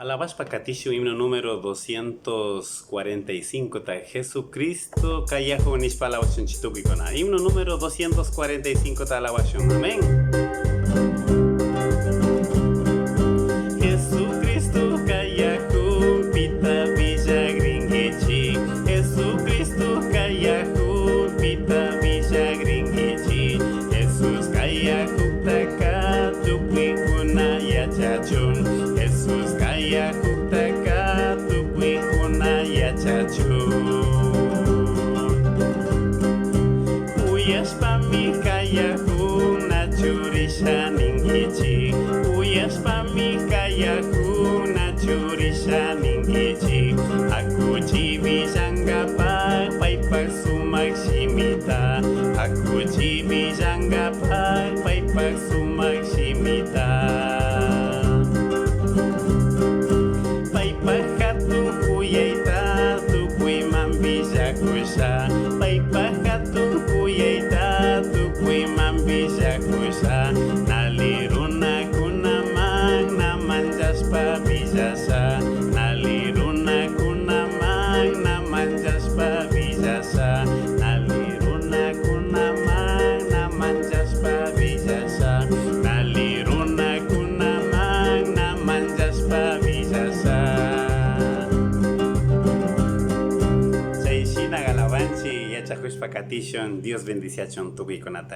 Alabashpa Katishu, himno número 245, ta Jesucristo Kayahu Nishpa Alabashun Chitukikona. Himno número 245, ta Alabashun. Amén. Jesucristo Kayahu Pita Villa Gringichi. Jesucristo Kayahu Pita Villa Gringichi. Jesús Kayahu Taka Tukwikuna Yachachun. Jesús Kayahu Taka Tukwikuna Yachachun. Uyashpa mi Kayahu Nachurisha Ningichi. Uyashpa mi Kayahu Nachurisha Ningichi. Aku chibi janggapa paipak sumak shimita. Aku chibi janggapa paipak sumak shimita. Paipak hatu kuyaita tukui mambisa kusa. Paipak hatu kuyaita tukui mambisa kusa. Naliruna kunamang namanjaspa bijasa. Naliruna kunamang namanjaspa bijasa. Naliruna kunamang namanjaspa bijasa. Naliruna kunamang namanjaspa bijasa. Seishina Galavanchi, Yachahushpa Katishon, Dios bendice a Chontubi con